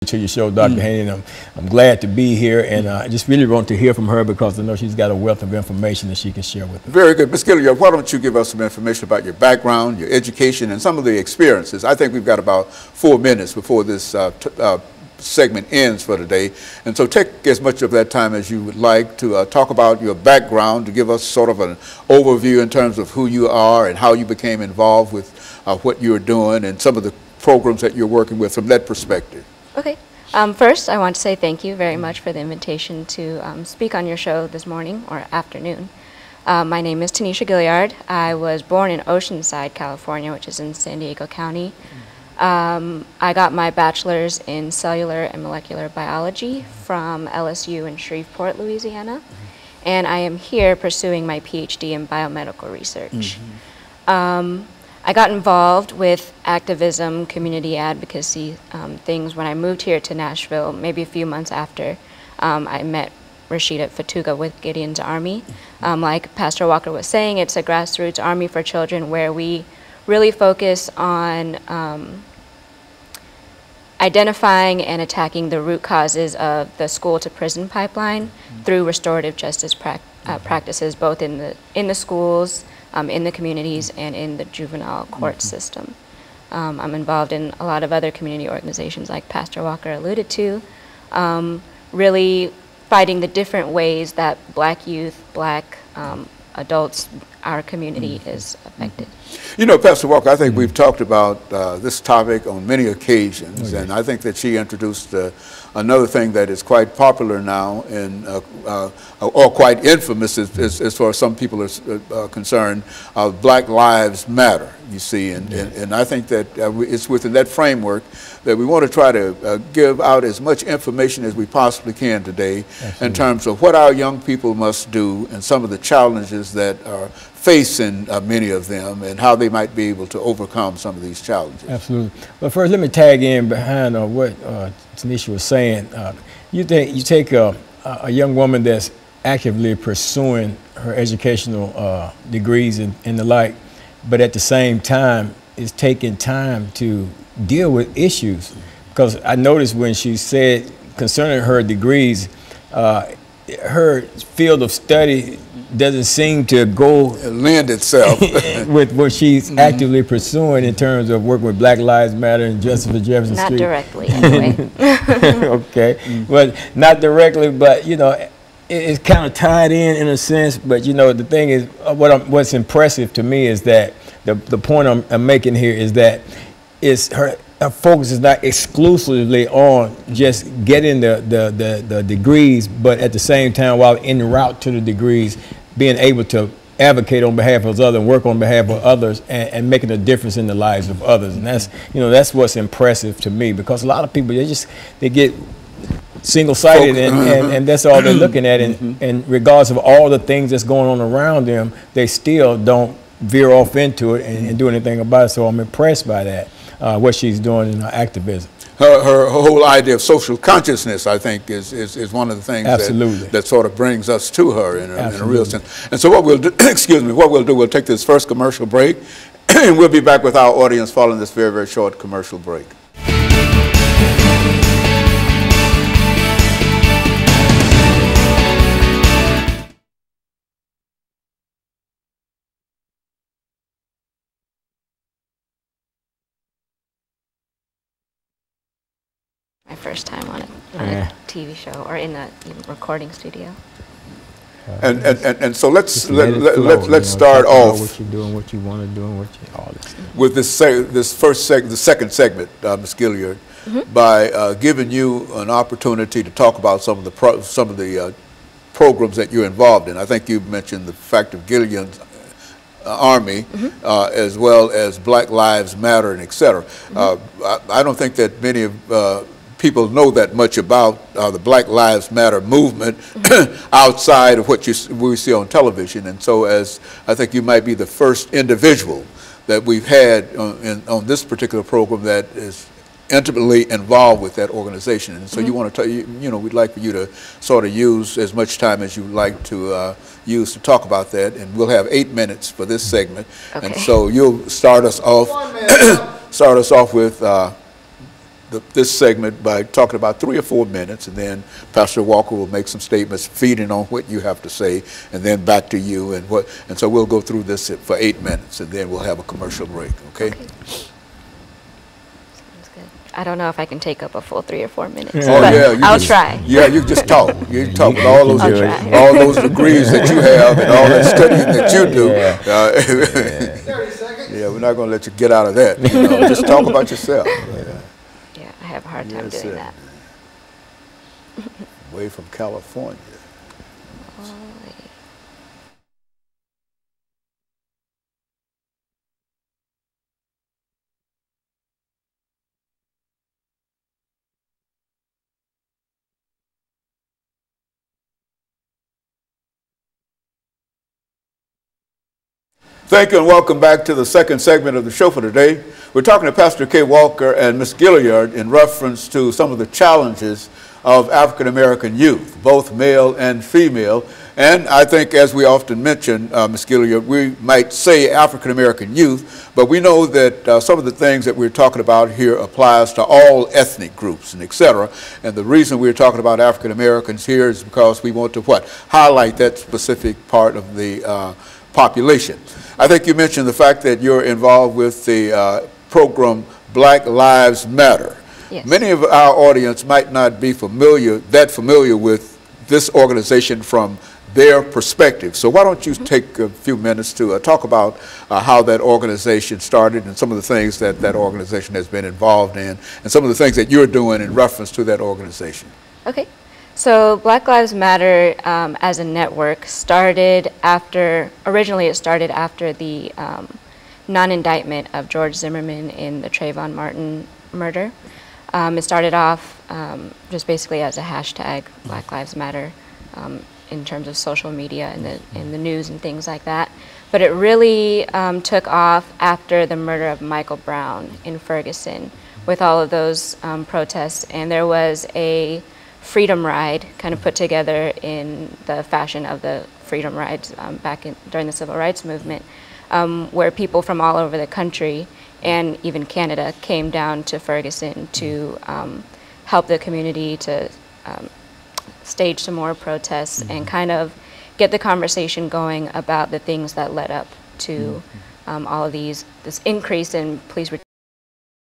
to your show, Dr. Haney. I'm glad to be here, and I just really want to hear from her because I know she's got a wealth of information that she can share with us. Very good. Ms. Gilliard, why don't you give us some information about your background, your education, and some of the experiences. I think we've got about 4 minutes before this segment ends for today, and so take as much of that time as you would like to talk about your background, to give us sort of an overview in terms of who you are and how you became involved with what you're doing and some of the programs that you're working with from that perspective. Okay. First, I want to say thank you very much for the invitation to speak on your show this morning or afternoon. My name is Tanisha Gilliard. I was born in Oceanside, California, which is in San Diego County. I got my bachelor's in cellular and molecular biology from LSU in Shreveport, Louisiana, and I am here pursuing my PhD in biomedical research. I got involved with activism, community advocacy things when I moved here to Nashville, maybe a few months after I met Rashida Fatuga with Gideon's Army. Like Pastor Walker was saying, it's a grassroots army for children where we really focus on identifying and attacking the root causes of the school to prison pipeline through restorative justice practices, both in the schools, in the communities, and in the juvenile court system. I'm involved in a lot of other community organizations like Pastor Walker alluded to, really fighting the different ways that Black youth, Black adults, our community is affected. You know, Pastor Walker, I think we've talked about this topic on many occasions, and I think that she introduced another thing that is quite popular now and or quite infamous as far as some people are concerned, Black Lives Matter, you see, and I think that it's within that framework that we want to try to give out as much information as we possibly can today. Absolutely. In terms of what our young people must do and some of the challenges that are facing many of them and how they might be able to overcome some of these challenges. Absolutely. But first, let me tag in behind what Tanisha was saying. You take a young woman that's actively pursuing her educational degrees and the like, but at the same time is taking time to deal with issues. Because I noticed when she said concerning her degrees, her field of study doesn't seem to go lend itself with what she's actively pursuing in terms of working with Black Lives Matter and Justice for Jefferson Not Street. directly, anyway. Okay, but not directly, but you know, it's kind of tied in a sense. But you know, the thing is, what's impressive to me is that the point I'm making here is that it's her focus is not exclusively on just getting the degrees, but at the same time, while en route to the degrees, being able to advocate on behalf of others and work on behalf of others and making a difference in the lives of others. And that's, you know, that's what's impressive to me, because a lot of people, they get single-sighted and that's all they're looking at. And regardless of all the things that's going on around them, they still don't veer off into it and do anything about it. So I'm impressed by that. What she's doing in her activism. Her whole idea of social consciousness, I think, is one of the things that sort of brings us to her in a real sense. And so what we'll do, excuse me, what we'll do, we'll take this first commercial break, and we'll be back with our audience following this very, very short commercial break. My first time on a TV show or in a recording studio. And so let's start off. What you're doing, what you want to do, and all this. With the second segment, Ms. Gilliard, by giving you an opportunity to talk about some of the programs that you're involved in. I think you mentioned the fact of Gideon's Army, as well as Black Lives Matter, and et cetera. I don't think that many of people know that much about the Black Lives Matter movement outside of what we see on television. And so, as I think you might be the first individual that we've had on this particular program that is intimately involved with that organization. And so you want to, you know, we'd like for you to sort of use as much time as you'd like to use to talk about that. And we'll have 8 minutes for this segment. Okay. And so you'll start us off, with this segment by talking about 3 or 4 minutes, and then Pastor Walker will make some statements feeding on what you have to say, and then back to you, and so we'll go through this for 8 minutes, and then we'll have a commercial break. Okay? Sounds good. I don't know if I can take up a full 3 or 4 minutes, Oh but yeah, I'll try. Yeah, you just talk. You talk with all those I'll all those degrees that you have and all that studying that you do. Yeah. 30 seconds. Yeah, we're not going to let you get out of that. You know, just talk about yourself. Yeah, I have a hard time Yes, doing sir. that. Way from California. Thank you and welcome back to the second segment of the show for today. We're talking to Pastor K. Walker and Ms. Gilliard in reference to some of the challenges of African American youth, both male and female. And I think, as we often mention, Ms. Gilliard, we might say African American youth, but we know that some of the things that we're talking about here applies to all ethnic groups and et cetera. And the reason we're talking about African Americans here is because we want to highlight that specific part of the population. I think you mentioned the fact that you're involved with the program Black Lives Matter. Yes. Many of our audience might not be familiar with this organization from their perspective. So why don't you take a few minutes to talk about how that organization started and some of the things that that organization has been involved in and some of the things that you're doing in reference to that organization. Okay. So Black Lives Matter as a network started originally it started after the non-indictment of George Zimmerman in the Trayvon Martin murder. It started off just basically as a hashtag, Black Lives Matter, in terms of social media and in the news and things like that. But it really took off after the murder of Michael Brown in Ferguson with all of those protests, and there was a freedom ride kind of put together in the fashion of the freedom rides during the civil rights movement, where people from all over the country and even Canada came down to Ferguson to help the community to stage some more protests and kind of get the conversation going about the things that led up to all of this increase in police